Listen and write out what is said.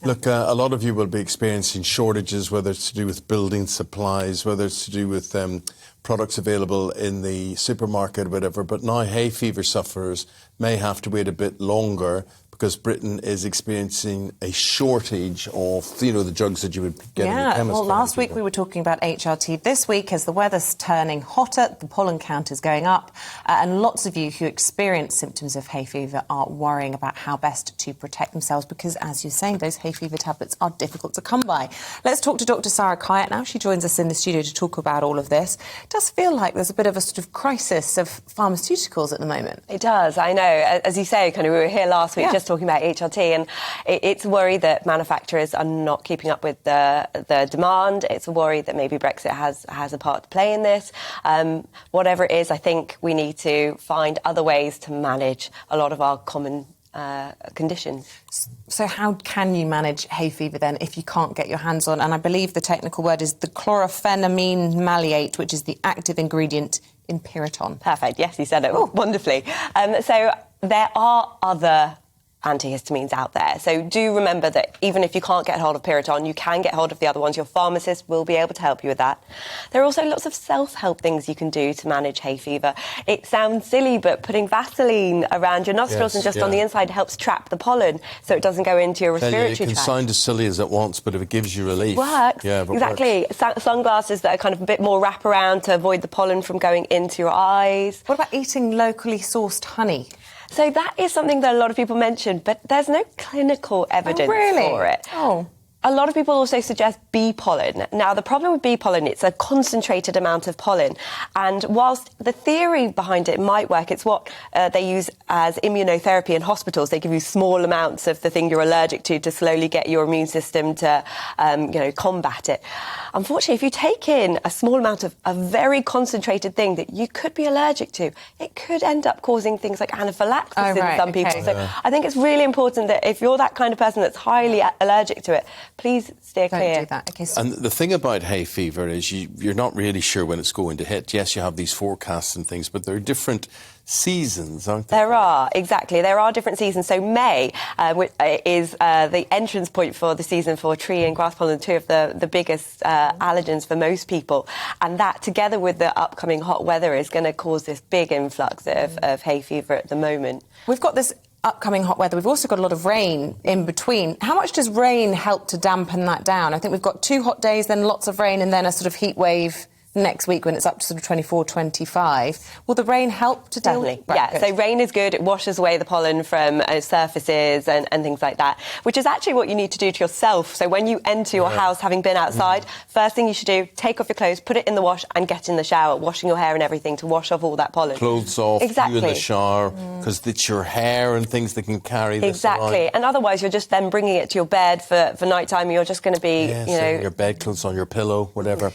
Look, a lot of you will be experiencing shortages, whether it's to do with building supplies, whether it's to do with products available in the supermarket, whatever. But now hay fever sufferers may have to wait a bit longer because Britain is experiencing a shortage of, the drugs that you would get in the chemist. Well, last week we were talking about HRT. This week, as the weather's turning hotter, the pollen count is going up, and lots of you who experience symptoms of hay fever are worrying about how best to protect themselves because, as you're saying, those hay fever tablets are difficult to come by. Let's talk to Dr. Sara Kayat now. She joins us in the studio to talk about all of this. It does feel like there's a bit of a sort of crisis of pharmaceuticals at the moment. It does, I know. As you say, we were here last week just talking about HRT, and it's a worry that manufacturers are not keeping up with the demand. It's a worry that maybe Brexit has a part to play in this. Whatever it is, I think we need to find other ways to manage a lot of our common conditions. So how can you manage hay fever then if you can't get your hands on, and I believe the technical word is the chlorophenamine maleate, which is the active ingredient in Piriton? Perfect, yes, you said it wonderfully. So there are other antihistamines out there. So do remember that even if you can't get hold of Piriton, you can get hold of the other ones. Your pharmacist will be able to help you with that. There are also lots of self-help things you can do to manage hay fever. It sounds silly, but putting Vaseline around your nostrils and just on the inside helps trap the pollen so it doesn't go into your respiratory tract. It can sound as silly as it wants, but if it gives you relief... Works. Yeah, exactly. Works. Sunglasses that are kind of a bit more wraparound to avoid the pollen from going into your eyes. What about eating locally sourced honey? So that is something that a lot of people mention, but there's no clinical evidence for it. A lot of people also suggest bee pollen. Now, the problem with bee pollen, it's a concentrated amount of pollen. And whilst the theory behind it might work, it's what they use as immunotherapy in hospitals. They give you small amounts of the thing you're allergic to slowly get your immune system to, combat it. Unfortunately, if you take in a small amount of a very concentrated thing that you could be allergic to, it could end up causing things like anaphylaxis in some people. So I think it's really important that if you're that kind of person that's highly allergic to it, please steer clear. Don't do that. Okay, so and the thing about hay fever is you're not really sure when it's going to hit. Yes, you have these forecasts and things, but there are different seasons, aren't there? There are, exactly. There are different seasons. So May is the entrance point for the season for tree and grass pollen, two of the biggest allergens for most people. And that, together with the upcoming hot weather, is going to cause this big influx of hay fever at the moment. We've got this upcoming hot weather. We've also got a lot of rain in between. How much does rain help to dampen that down? I think we've got 2 hot days, then lots of rain, and then a sort of heat wave next week when it's up to sort of 24, 25. Will the rain help to deal with that? Yeah, so rain is good. It washes away the pollen from surfaces and things like that, which is actually what you need to do to yourself. So when you enter your house, having been outside, first thing you should do, take off your clothes, put it in the wash and get in the shower, washing your hair and everything to wash off all that pollen. Clothes off, you in the shower, because it's your hair and things that can carry this around. And otherwise you're just then bringing it to your bed for night time. You're just going to be, your bed clothes on your pillow, whatever.